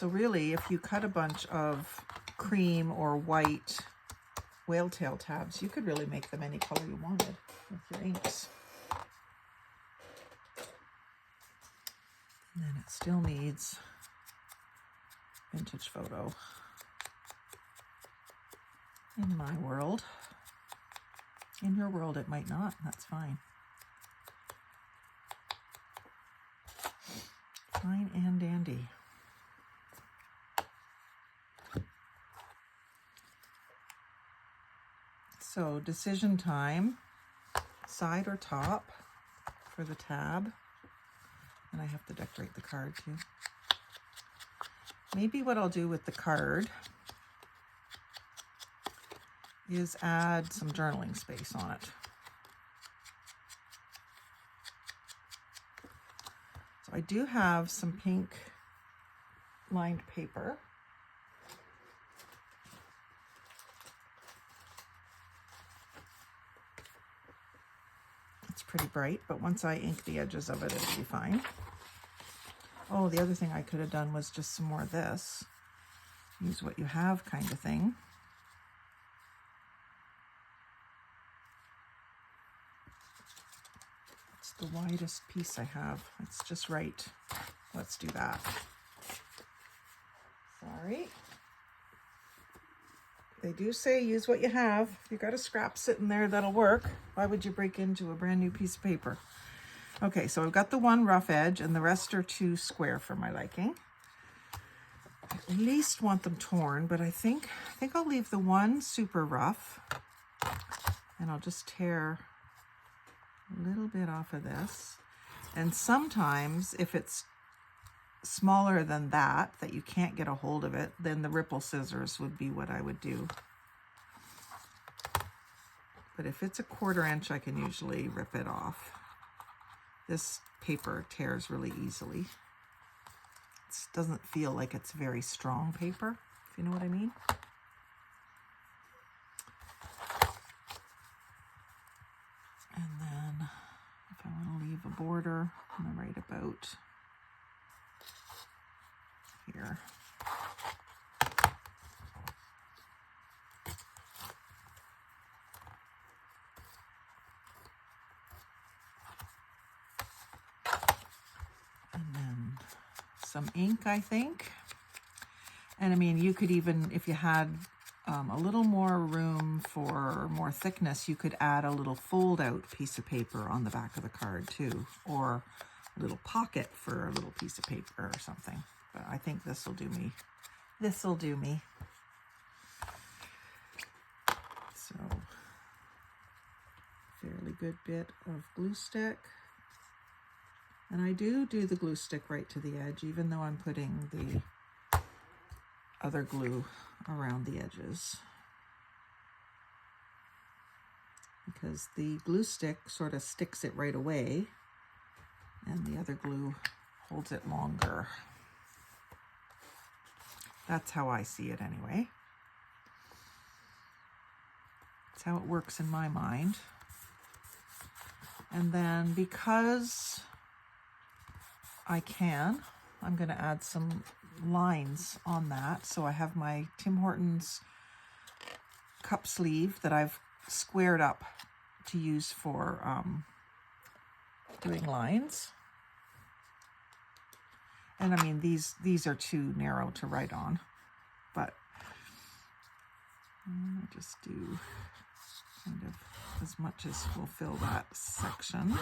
So really, if you cut a bunch of cream or white whale tail tabs, you could really make them any color you wanted with your inks. And then it still needs vintage photo in my world. In your world, it might not. That's fine. Fine and dandy. So decision time, side or top for the tab. And I have to decorate the card too. Maybe what I'll do with the card is add some journaling space on it. So I do have some pink lined paper. It's pretty bright, but once I ink the edges of it, it'll be fine. Oh, the other thing I could have done was just some more of this. Use what you have kind of thing. It's the widest piece I have. It's just right. Let's do that. Sorry. They do say use what you have. If you got a scrap sitting there, that'll work. Why would you break into a brand new piece of paper? Okay, so I've got the one rough edge and the rest are too square for my liking. I at least want them torn, but I think I'll leave the one super rough and I'll just tear a little bit off of this. And sometimes if it's smaller than that you can't get a hold of it, then the ripple scissors would be what I would do. But if it's a 1/4 inch, I can usually rip it off. This paper tears really easily. It doesn't feel like it's very strong paper, if you know what I mean. And then if I want to leave a border, I'm going to write about here. And then some ink, I think. And I mean, you could even, if you had a little more room for more thickness, you could add a little fold out piece of paper on the back of the card too, or a little pocket for a little piece of paper or something. But I think this will do me. This will do me. So, fairly good bit of glue stick. And I do the glue stick right to the edge, even though I'm putting the other glue around the edges. Because the glue stick sort of sticks it right away, and the other glue holds it longer. That's how I see it anyway. That's how it works in my mind. And then because I can, I'm going to add some lines on that. So I have my Tim Hortons cup sleeve that I've squared up to use for doing lines. And I mean, these are too narrow to write on, but I'll just do kind of as much as will fill that section.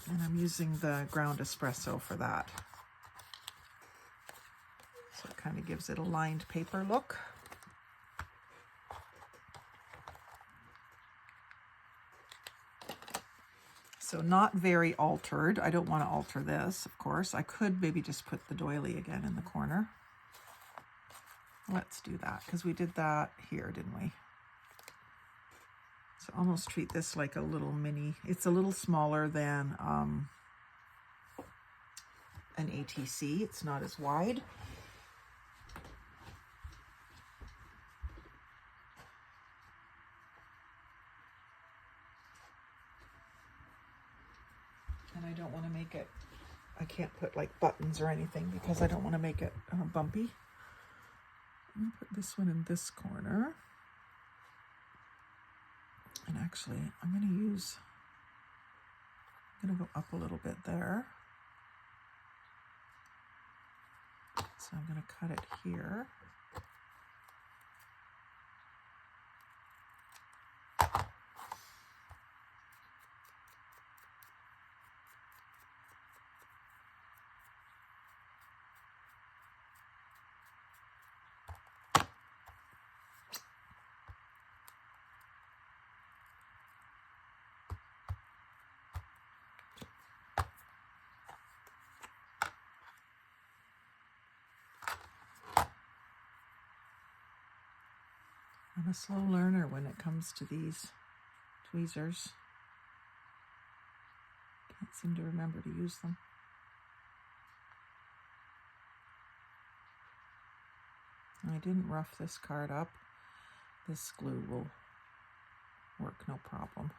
And I'm using the ground espresso for that. So it kind of gives it a lined paper look. So not very altered. I don't want to alter this, of course. I could maybe just put the doily again in the corner. Let's do that, because we did that here, didn't we? So almost treat this like a little mini. It's a little smaller than an ATC. It's not as wide. I can't put like buttons or anything because I don't want to make it bumpy. I'm gonna put this one in this corner. And actually, I'm gonna go up a little bit there. So I'm gonna cut it here. I'm a slow learner when it comes to these tweezers. Can't seem to remember to use them. I didn't rough this card up. This glue will work no problem.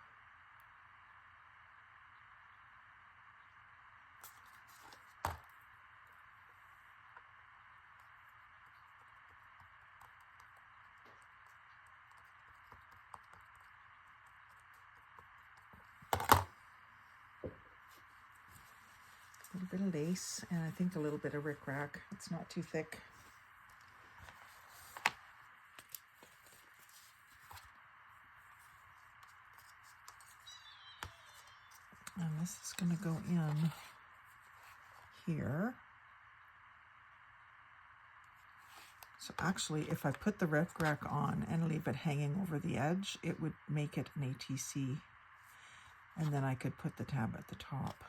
A little bit of lace, and I think a little bit of rickrack. It's not too thick. And this is going to go in here. So actually, if I put the rickrack on and leave it hanging over the edge, it would make it an ATC. And then I could put the tab at the top.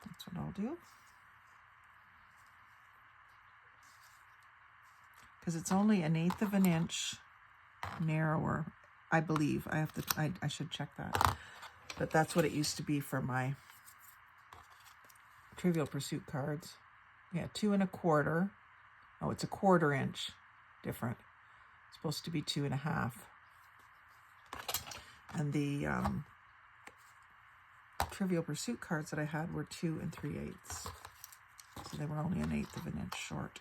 That's what I'll do. Because it's only 1/8 of an inch narrower, I believe. I should check that. But that's what it used to be for my Trivial Pursuit cards. Yeah, 2 1/4. Oh, it's 1/4 inch different. It's supposed to be 2 1/2. And the Trivial Pursuit cards that I had were 2 3/8. So they were only 1/8 of an inch short.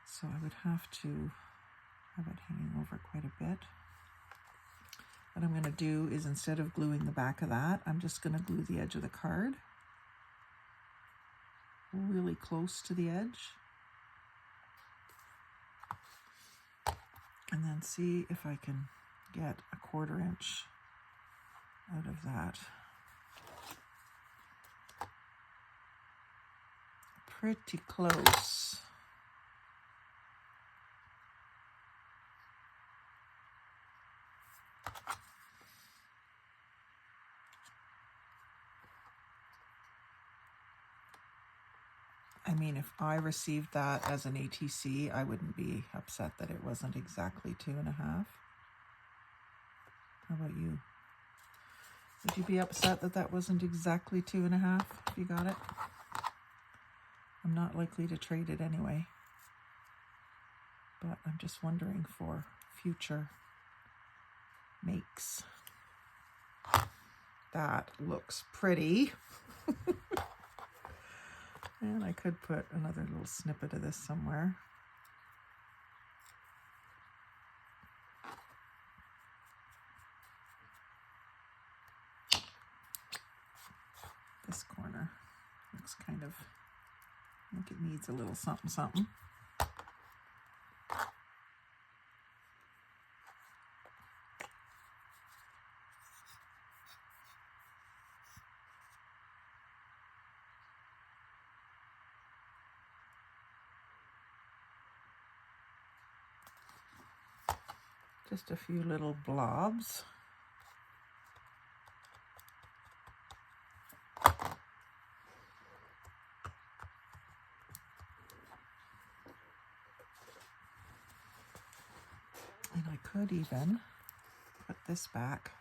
So I would have to have it hanging over quite a bit. What I'm going to do is, instead of gluing the back of that, I'm just going to glue the edge of the card really close to the edge. And then see if I can get 1/4 inch out of that. Pretty close. I mean, if I received that as an ATC, I wouldn't be upset that it wasn't exactly 2 1/2. How about you? Would you be upset that that wasn't exactly 2 1/2 if you got it? I'm not likely to trade it anyway. But I'm just wondering for future makes. That looks pretty. And I could put another little snippet of this somewhere. This corner looks kind of like it needs a little something something. Just a few little blobs. And I could even put this back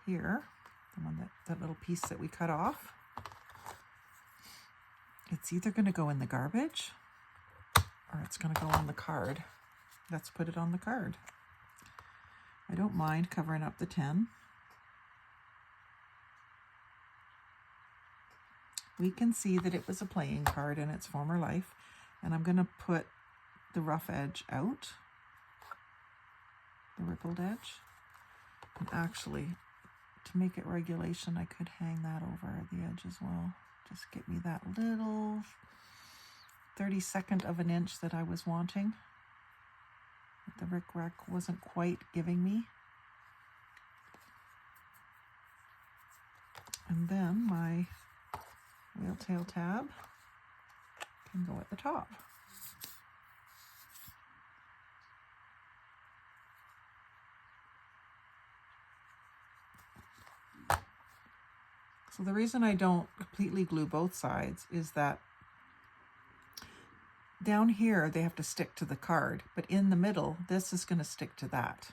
here, the one that little piece that we cut off. It's either going to go in the garbage or it's going to go on the card. Let's put it on the card. I don't mind covering up the 10. we can see that it was a playing card in its former life. And I'm going to put the rough edge out, the rippled edge. And actually, to make it regulation, I could hang that over the edge as well. Just get me that little 32nd of an inch that I was wanting, that the rickrack wasn't quite giving me. And then my whale tail tab can go at the top. So the reason I don't completely glue both sides is that down here they have to stick to the card, but in the middle this is going to stick to that,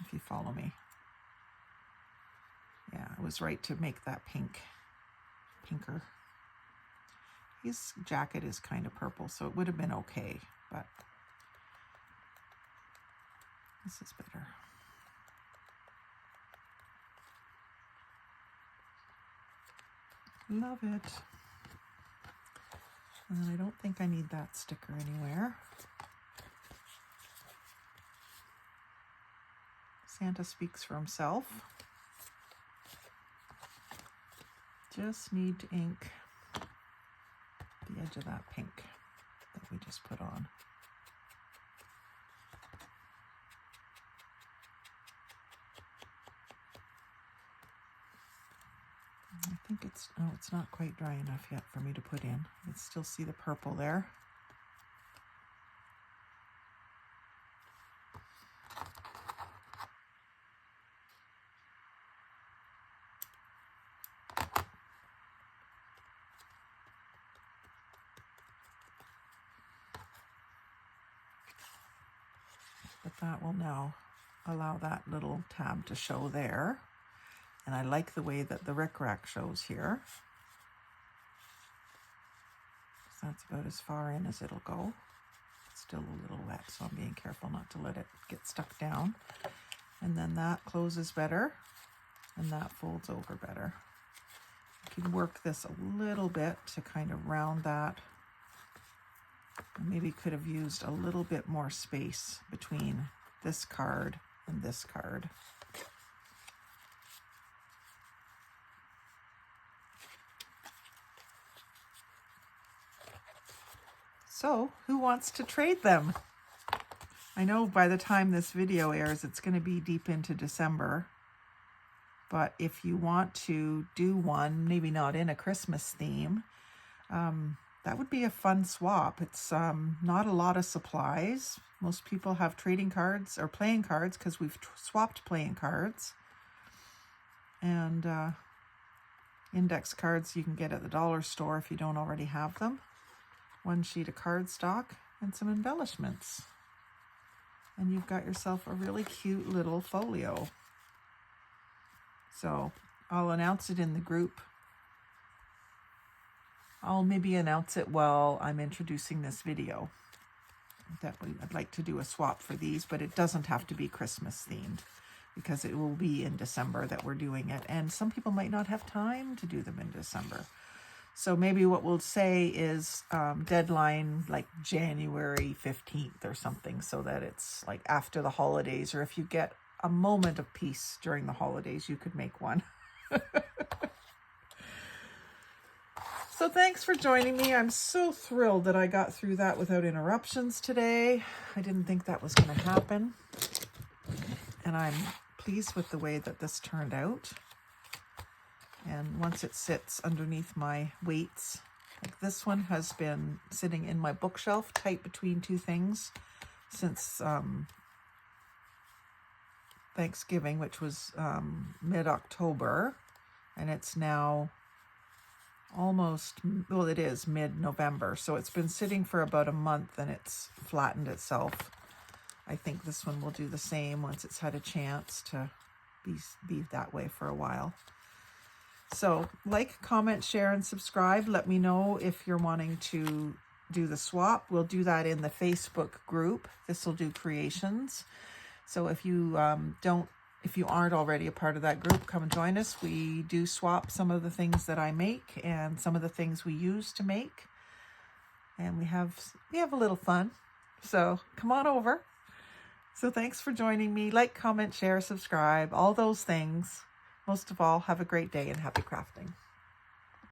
if you follow me. Yeah, I was right to make that pinker. His jacket is kind of purple, so it would have been okay, but this is better. Love it. And then I don't think I need that sticker anywhere. Santa speaks for himself. Just need to ink the edge of that pink that we just put on. I think it's, oh, it's not quite dry enough yet for me to put in. I can still see the purple there. But that will now allow that little tab to show there. And I like the way that the rickrack shows here. So that's about as far in as it'll go. It's still a little wet, so I'm being careful not to let it get stuck down. And then that closes better, and that folds over better. You can work this a little bit to kind of round that. I maybe could have used a little bit more space between this card and this card. So, who wants to trade them? I know by the time this video airs, it's going to be deep into December. But if you want to do one, maybe not in a Christmas theme, that would be a fun swap. It's not a lot of supplies. Most people have trading cards or playing cards because we've swapped playing cards. And index cards you can get at the dollar store if you don't already have them. One sheet of cardstock and some embellishments. And you've got yourself a really cute little folio. So I'll announce it in the group. I'll maybe announce it while I'm introducing this video. I'd like to do a swap for these, but it doesn't have to be Christmas themed because it will be in December that we're doing it. And some people might not have time to do them in December. So maybe what we'll say is deadline like January 15th or something, so that it's like after the holidays, or if you get a moment of peace during the holidays, you could make one. So thanks for joining me. I'm so thrilled that I got through that without interruptions today. I didn't think that was going to happen. And I'm pleased with the way that this turned out. And once it sits underneath my weights, like this one has been sitting in my bookshelf tight between two things since Thanksgiving, which was mid-October, and it's now almost, well, it is mid-November, so it's been sitting for about a month and it's flattened itself. I think this one will do the same once it's had a chance to be that way for a while. So like, comment, share, and subscribe. Let me know if you're wanting to do the swap. We'll do that in the Facebook group, Thistledew Creations. So if you don't if you aren't already a part of that group, come and join us. We do swap some of the things that I make and some of the things we use to make. And we have a little fun. So come on over. So thanks for joining me. Like, comment, share, subscribe, all those things. Most of all, have a great day and happy crafting.